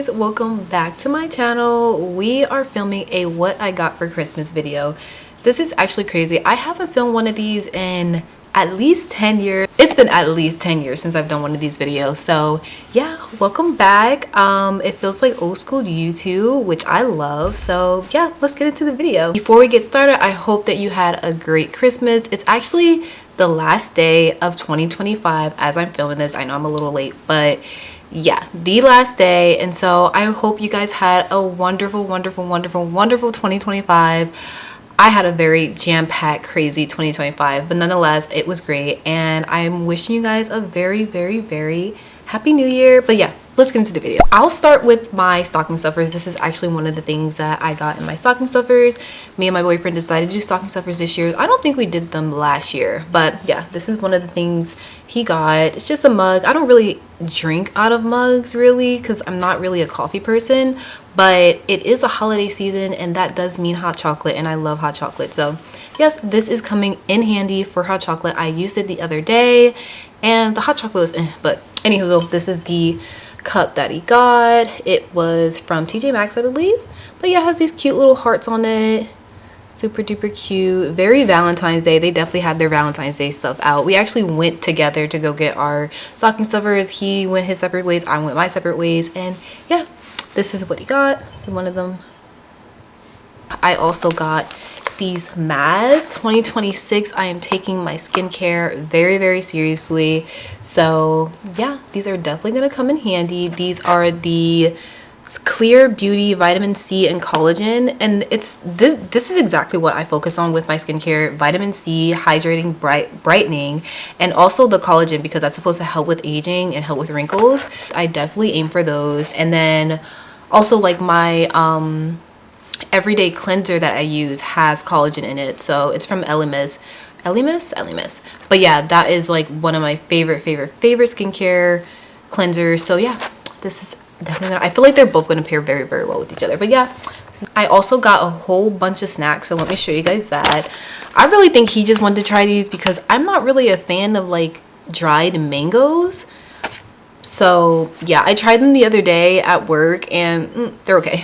guys, welcome back to my channel. We are filming a what I got for Christmas video. This is actually crazy. I haven't filmed one of these in at least 10 years. It's been at least 10 years since I've done one of these videos. So yeah, welcome back. It feels like old school YouTube, which I love. So yeah, let's get into the video. Before we get started, I hope that you had a great Christmas. It's actually the last day of 2025 as I'm filming this. I know I'm a little late, but yeah, the last day. And so I hope you guys had a wonderful 2025. I had a very jam-packed, crazy 2025, but nonetheless, it was great. And I'm wishing you guys a very happy new year. But yeah, let's get into the video. I'll start with my stocking stuffers. This is actually one of the things that I got in my stocking stuffers. Me and my boyfriend decided to do stocking stuffers this year. I don't think we did them last year, but yeah, this is one of the things he got. It's just a mug. I don't really drink out of mugs really because I'm not really a coffee person, but it is a holiday season and that does mean hot chocolate, and I love hot chocolate. So yes, this is coming in handy for hot chocolate. I used it the other day and the hot chocolate was but anywho, this is the cup that he got. It was from TJ Maxx, I believe, but yeah, it has these cute little hearts on it. Super duper cute. Very Valentine's Day. They definitely had their Valentine's Day stuff out. We actually went together to go get our stocking stuffers. He went his separate ways, I went my separate ways, and yeah, this is what he got. See one of them. I also got these masks. 2026, I am taking my skincare very seriously. So yeah, these are definitely gonna come in handy. These are the Clear Beauty Vitamin C and Collagen, and it's this is exactly what I focus on with my skincare: vitamin C, hydrating, brightening, and also the collagen, because that's supposed to help with aging and help with wrinkles. I definitely aim for those. And then also, like, my everyday cleanser that I use has collagen in it, so it's from Elemis. But yeah, that is like one of my favorite skincare cleansers. So yeah, this is definitely I feel like they're both gonna pair very well with each other. But yeah, I also got a whole bunch of snacks, so let me show you guys that. I really think he just wanted to try these because I'm not really a fan of like dried mangoes. So yeah, I tried them the other day at work and they're okay.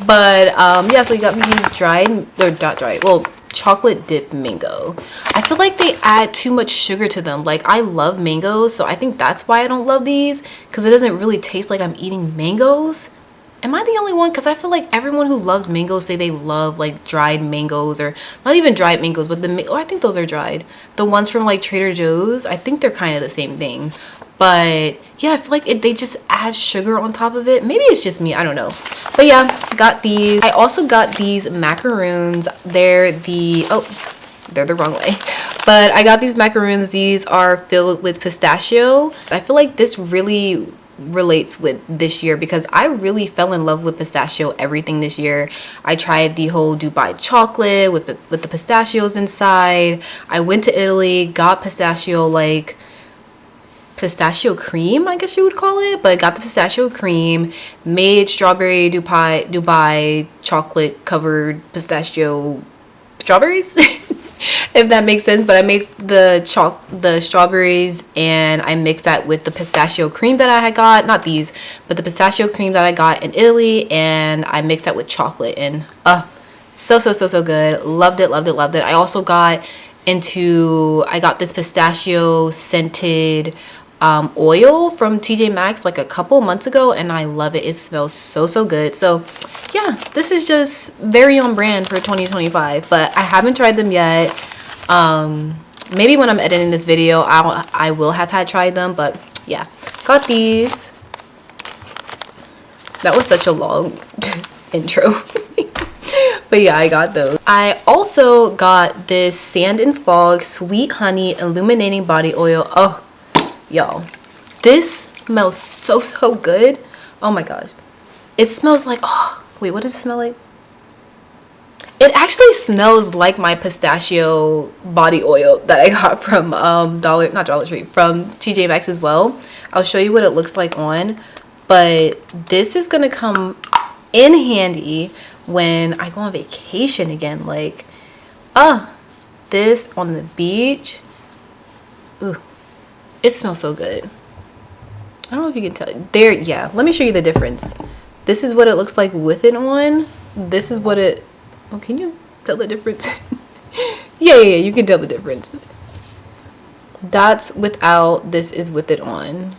But yeah, so he got me these dried, they're not dried, well, chocolate dip mango. I feel like they add too much sugar to them. Like, I love mangoes, so I think that's why I don't love these, because it doesn't really taste like I'm eating mangoes. Am I the only one? Because I feel like everyone who loves mangoes say they love like dried mangoes, or not even dried mangoes, but I think those are dried. The ones from like Trader Joe's, I think they're kind of the same thing. But yeah, I feel like they just add sugar on top of it. Maybe it's just me, I don't know. But yeah, got these. I also got these macaroons. They're the wrong way, but I got these macaroons. These are filled with pistachio. I feel like this really relates with this year because I really fell in love with pistachio everything this year. I tried the whole Dubai chocolate with the pistachios inside. I went to Italy, got pistachio cream, I guess you would call it, but I got the pistachio cream, made strawberry Dubai chocolate covered pistachio strawberries if that makes sense. But I made the strawberries and I mixed that with the pistachio cream that I had got, not these, but the pistachio cream that I got in Italy, and I mixed that with chocolate, and so good. Loved it. I also got this pistachio scented oil from TJ Maxx like a couple months ago, and I love it. It smells so good. So yeah, this is just very on brand for 2025, but I haven't tried them yet. Maybe when I'm editing this video I will have tried them, but yeah, got these. That was such a long intro. But yeah, I got those. I also got this Sand and Fog Sweet Honey Illuminating Body Oil. Oh, y'all, this smells so good. Oh my gosh. It smells like, wait, what does it smell like? It actually smells like my pistachio body oil that I got from from TJ Maxx as well. I'll show you what it looks like on, but this is gonna come in handy when I go on vacation again. Like, this on the beach. Ooh, it smells so good. I don't know if you can tell. There, yeah. Let me show you the difference. This is what it looks like with it on. This is what it... Oh, can you tell the difference? Yeah, you can tell the difference. That's without, this is with it on.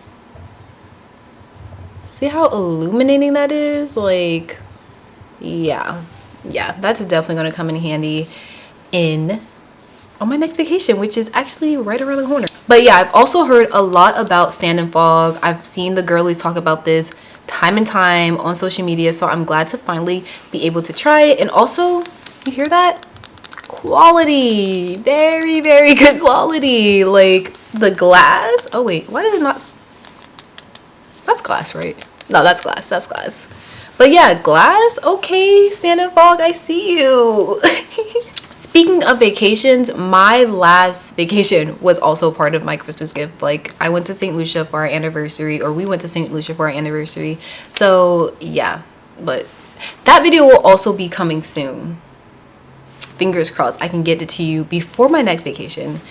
See how illuminating that is? Like, yeah, that's definitely gonna come in handy on my next vacation, which is actually right around the corner. But yeah, I've also heard a lot about sand and fog. I've seen the girlies talk about this time and time on social media, so I'm glad to finally be able to try it. And also, you hear that? Quality, very, very good quality. Like the glass. Oh wait, why does it not? That's glass, right? No, that's glass. But yeah, glass. Okay, sand and fog, I see you. Speaking of vacations, my last vacation was also part of my Christmas gift. Like, I went to St. Lucia for our anniversary, or we went to St. Lucia for our anniversary. So yeah, but that video will also be coming soon. Fingers crossed I can get it to you before my next vacation,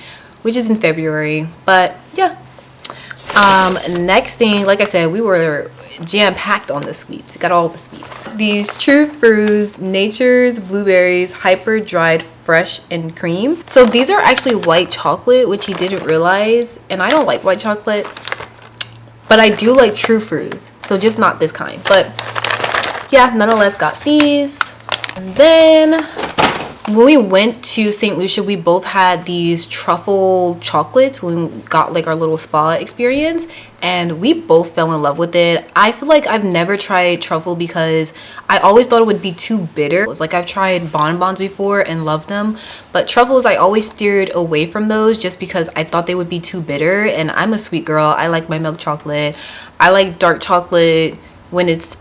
which is in February. But yeah, next thing, like I said, we were jam-packed on the sweets. We got all the sweets. These True Fruits Nature's Blueberries Hyper Dried Fresh and Cream. So these are actually white chocolate, which he didn't realize, and I don't like white chocolate, but I do like True Fruits, so just not this kind. But yeah, nonetheless got these. And then when we went to St. Lucia, we both had these truffle chocolates when we got like our little spa experience, and we both fell in love with it. I feel like I've never tried truffle because I always thought it would be too bitter. Like, I've tried bonbons before and loved them, but truffles, I always steered away from those just because I thought they would be too bitter, and I'm a sweet girl. I like my milk chocolate. I like dark chocolate when it's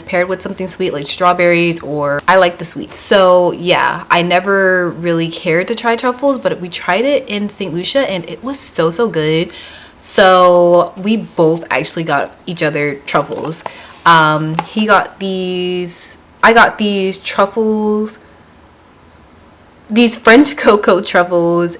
paired with something sweet like strawberries, or I like the sweets. So yeah, I never really cared to try truffles, but we tried it in St. Lucia and it was so good. So we both actually got each other truffles. He got these, I got these truffles, these French cocoa truffles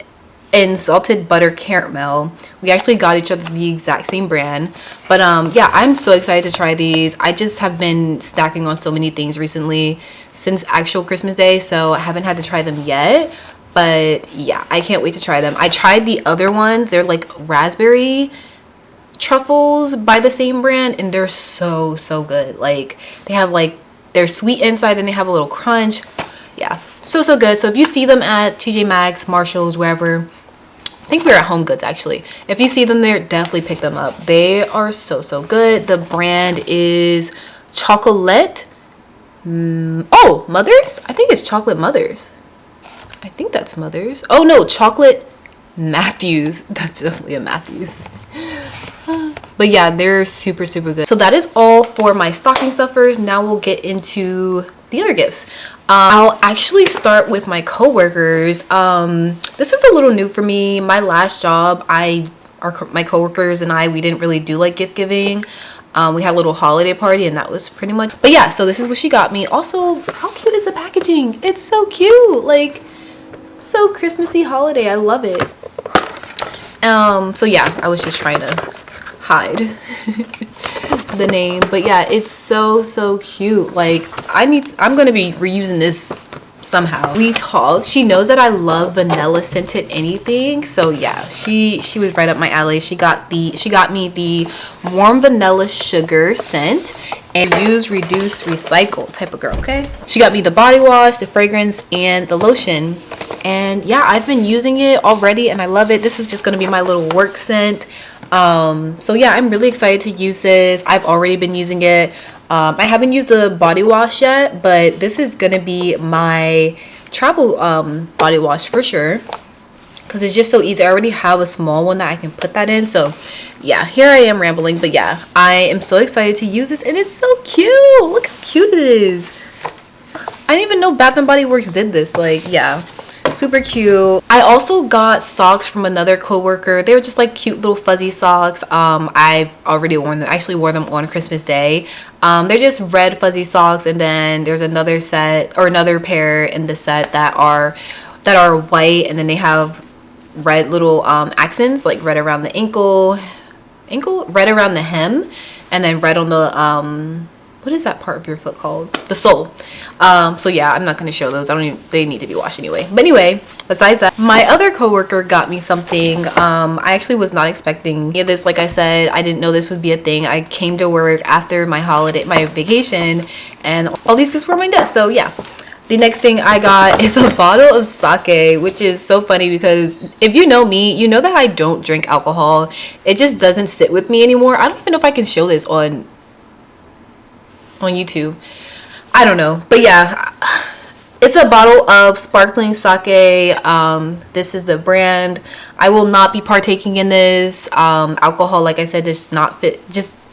and salted butter caramel. We actually got each other the exact same brand. But yeah, I'm so excited to try these. I just have been snacking on so many things recently since actual Christmas Day, so I haven't had to try them yet. But yeah, I can't wait to try them. I tried the other ones. They're like raspberry truffles by the same brand, and they're so good. Like, they have like, they're sweet inside and they have a little crunch. Yeah, so good. So if you see them at TJ Maxx, Marshalls, wherever, I think we were at Home Goods actually. If you see them there, definitely pick them up. They are so good. The brand is Chocolate. Oh, Mother's? I think it's Chocolate Mother's. I think that's Mother's. Oh no, Chocolate Matthews. That's definitely a Matthews. But yeah, they're super good. So that is all for my stocking stuffers. Now we'll get into the other gifts. I'll actually start with my coworkers. This is a little new for me. My last job, my coworkers and I, we didn't really do like gift giving. We had a little holiday party and that was pretty much. But yeah, so this is what she got me. Also, how cute is the packaging? It's so cute. Like, so Christmassy holiday. I love it. So yeah, I was just trying to hide the name, but yeah, it's so cute. Like, I'm gonna be reusing this somehow. We talked. She knows that I love vanilla scented anything, so yeah, she was right up my alley. She got me the warm vanilla sugar scent and use, reduce, recycle type of girl. Okay, she got me the body wash, the fragrance, and the lotion. And yeah, I've been using it already and I love it. This is just gonna be my little work scent. So yeah, I'm really excited to use this. I've already been using it. I haven't used the body wash yet, but this is gonna be my travel body wash for sure, because it's just so easy. I already have a small one that I can put that in. So yeah, here I am rambling, but yeah, I am so excited to use this and it's so cute. Look how cute it is. I didn't even know Bath and Body Works did this. Like, yeah, super cute. I also got socks from another coworker. They were just like cute little fuzzy socks. I've already worn them. I actually wore them on Christmas Day. They're just red fuzzy socks, and then there's another set or another pair in the set that are white, and then they have red little accents, like red around the ankle, ankle, red around the hem, and then red on the what is that part of your foot called? The sole. So yeah, I'm not going to show those. They need to be washed anyway. But anyway, besides that, my other coworker got me something. I actually was not expecting this. Like I said, I didn't know this would be a thing. I came to work after my vacation, and all these gifts were on my desk. So yeah. The next thing I got is a bottle of sake, which is so funny because if you know me, you know that I don't drink alcohol. It just doesn't sit with me anymore. I don't even know if I can show this on YouTube. I don't know. But yeah, it's a bottle of sparkling sake. This is the brand. I will not be partaking in this. Alcohol, like I said, does not fit.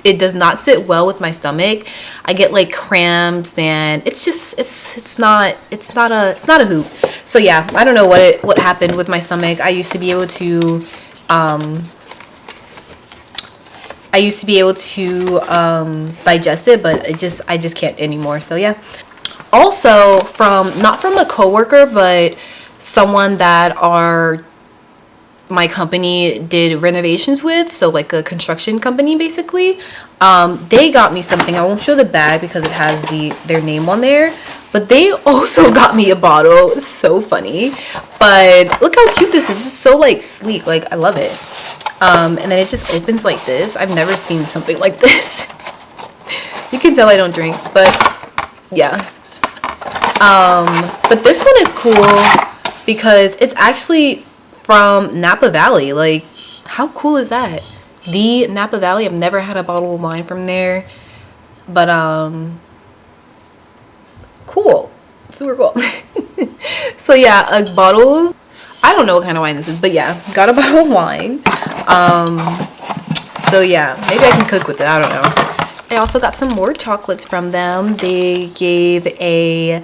It does not sit well with my stomach. I get like cramps, and it's not a hoop. So yeah, I don't know what happened with my stomach. I used to be able to digest it, but I just can't anymore. So yeah. Also, not from a coworker, but someone that my company did renovations with, so like a construction company basically. They got me something. I won't show the bag because it has their name on there, but they also got me a bottle. It's so funny, but look how cute this is. It's so like sleek. Like I love it. And then it just opens like this. I've never seen something like this. You can tell I don't drink, but yeah. But this one is cool because it's actually from Napa Valley. Like, how cool is that? The Napa Valley. I've never had a bottle of wine from there, but cool, super cool. So yeah, a bottle. I don't know what kind of wine this is, but yeah, got a bottle of wine. So yeah, maybe I can cook with it. I don't know. I also got some more chocolates from them. They gave a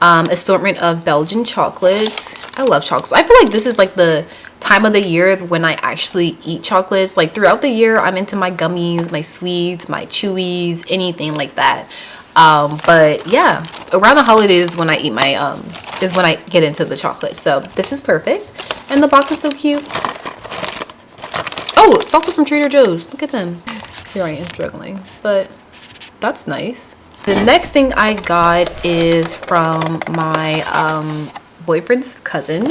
assortment of Belgian chocolates. I love chocolates. I feel like this is like the time of the year when I actually eat chocolates. Like throughout the year, I'm into my gummies, my sweets, my chewies, anything like that. But yeah, around the holidays when I eat my is when I get into the chocolate. So this is perfect, and the box is so cute. Oh, it's also from Trader Joe's. Look at them. Here I am struggling, but that's nice. The next thing I got is from my boyfriend's cousin.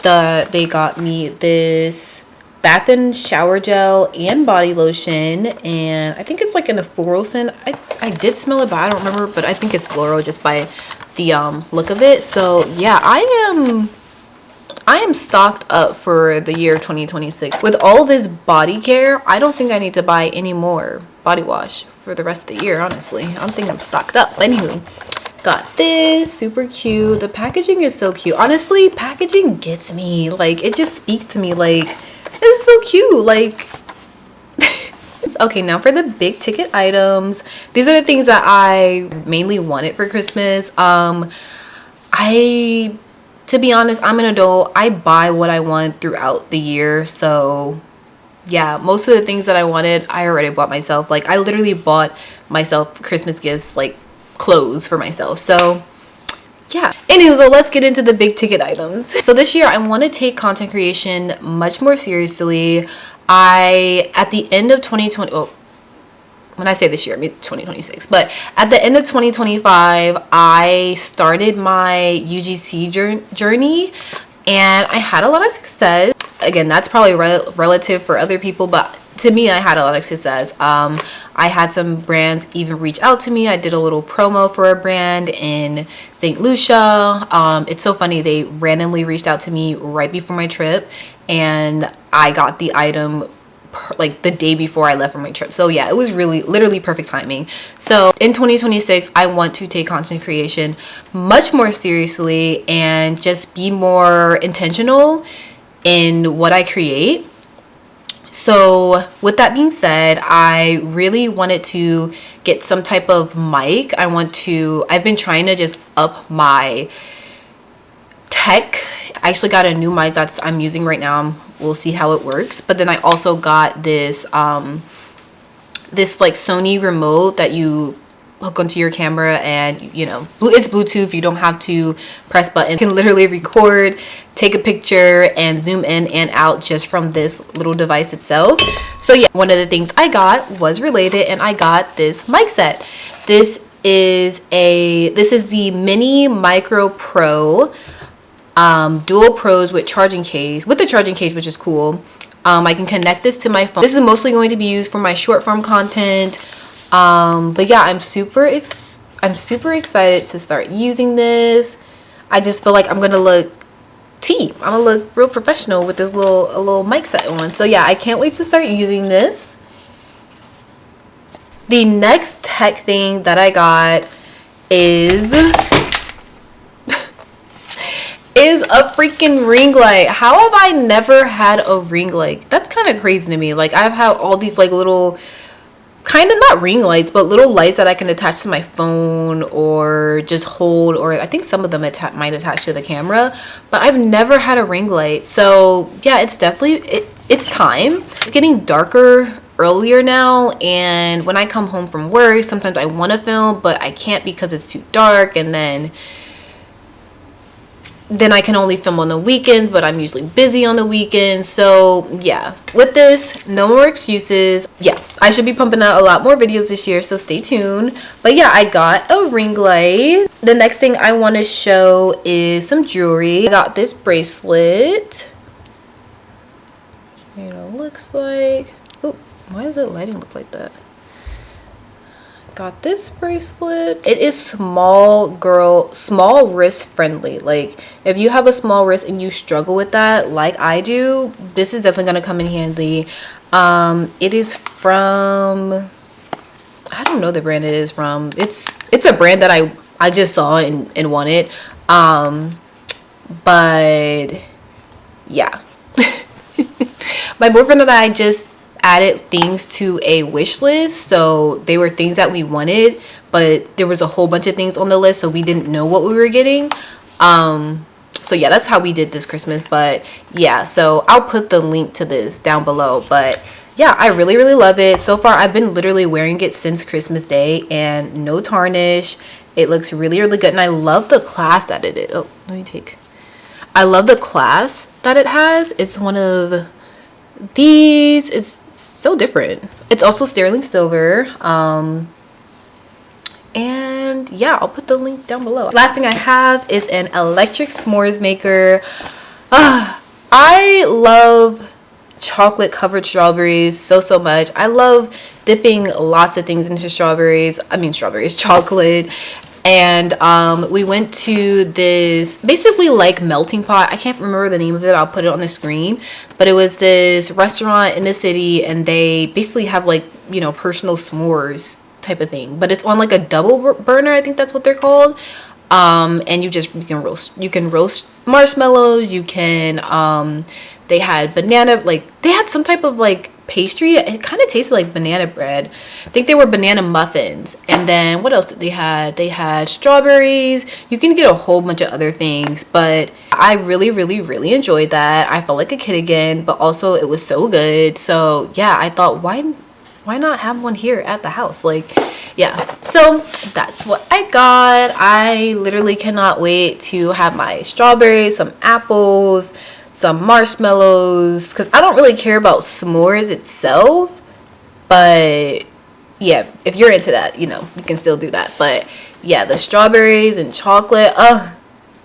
They got me this bath and shower gel and body lotion, and I think it's like in the floral scent. I did smell it, but I don't remember, but I think it's floral just by the look of it. So yeah, I am stocked up for the year 2026. With all this body care, I don't think I need to buy any more body wash for the rest of the year, honestly. I don't think I'm stocked up. Anywho, got this, super cute. The packaging is so cute. Honestly, packaging gets me. Like, it just speaks to me. Like, it's so cute. Like, okay, now for the big ticket items. These are the things that I mainly wanted for Christmas. To be honest, I'm an adult. I buy what I want throughout the year. So yeah, most of the things that I wanted, I already bought myself. Like, I literally bought myself Christmas gifts, like clothes for myself. So yeah. Anyway, so let's get into the big ticket items. So this year I want to take content creation much more seriously. At the end of 2020, well, when I say this year, I mean 2026, but at the end of 2025, I started my UGC journey, and I had a lot of success. Again, that's probably relative for other people, but to me, I had a lot of success. I had some brands even reach out to me. I did a little promo for a brand in St. Lucia. It's so funny. They randomly reached out to me right before my trip, and I got the item like the day before I left for my trip. So yeah, it was really literally perfect timing. So in 2026, I want to take content creation much more seriously and just be more intentional in what I create. So with that being said, I really wanted to get some type of mic. I've been trying to just up my tech. I actually got a new mic that I'm using right now. We'll see how it works. But then I also got this like Sony remote that you hook onto your camera, and you know, it's Bluetooth. You don't have to press buttons. You can literally record, take a picture, and zoom in and out just from this little device itself. So yeah, one of the things I got was related, and I got this mic set. This is the Mini Micro Pro, dual pros with charging case, with the charging case, which is cool. I can connect this to my phone. This is mostly going to be used for my short form content. But yeah, I'm super excited to start using this. I just feel like I'm gonna look I'm gonna look real professional with this little mic set on. So yeah, I can't wait to start using this. The next tech thing that I got is a freaking ring light. How have I never had a ring light? That's kind of crazy to me. Like, I've had all these like little, kind of not ring lights, but little lights that I can attach to my phone or just hold, or I think some of them might attach to the camera, but I've never had a ring light. So yeah, it's definitely it's time. It's getting darker earlier now, and when I come home from work, sometimes I want to film, but I can't because it's too dark, and then I can only film on the weekends, but I'm usually busy on the weekends. So yeah, with this, no more excuses. Yeah, I should be pumping out a lot more videos this year, so stay tuned. But yeah, I got a ring light. The next thing I want to show is some jewelry. I got this bracelet. Here it looks like. Oh, why does the lighting look like that? Got this bracelet. It is small wrist friendly. Like, if you have a small wrist and you struggle with that like I do, this is definitely gonna come in handy. It is from, I don't know the brand it is from. It's a brand that I just saw and wanted. But yeah. My boyfriend and I just added things to a wish list. So they were things that we wanted, but there was a whole bunch of things on the list, so we didn't know what we were getting. So yeah, that's how we did this Christmas. But yeah, so I'll put the link to this down below. But yeah, I really love it. So far, I've been literally wearing it since Christmas Day, and no tarnish. It looks really good, and I love the clasp that it is. Oh, I love the clasp that it has. It's one of these. It's so different. It's also sterling silver. And yeah, I'll put the link down below. Last thing I have is an electric s'mores maker. I love chocolate covered strawberries so much. I love dipping lots of things into chocolate. And we went to this basically like melting pot. I can't remember the name of it. I'll put it on the screen. But it was this restaurant in the city, and they basically have like, you know, personal s'mores type of thing. But it's on like a double burner. I think that's what they're called. And you can roast marshmallows. You can they had banana, like they had some type of like pastry. It kind of tasted like banana bread. I think they were banana muffins. And then what else did they had? They had strawberries. You can get a whole bunch of other things, but I really enjoyed that. I felt like a kid again, but also it was so good. So yeah, I thought, why not have one here at the house? Like, yeah. So that's what I got. I literally cannot wait to have my strawberries, some apples, some marshmallows, because I don't really care about s'mores itself, but yeah, if you're into that, you know, you can still do that. But yeah, the strawberries and chocolate,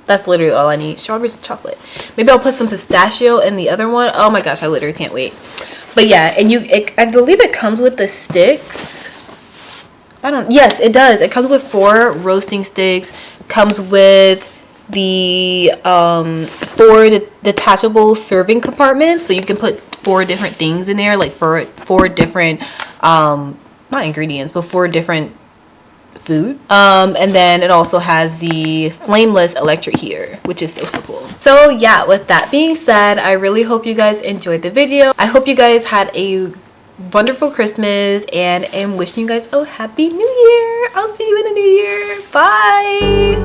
that's literally all I need. Strawberries and chocolate. Maybe I'll put some pistachio in the other one. Oh my gosh, I literally can't wait. But yeah, and I believe it comes with the sticks. Yes, it does. It comes with 4 roasting sticks. Comes with the 4 detachable serving compartments, so you can put 4 different things in there, like 4 different not ingredients, but 4 different food. And then it also has the flameless electric heater, which is so cool. So yeah, with that being said, I really hope you guys enjoyed the video. I hope you guys had a wonderful Christmas, and am wishing you guys a happy new year. I'll see you in the new year. Bye.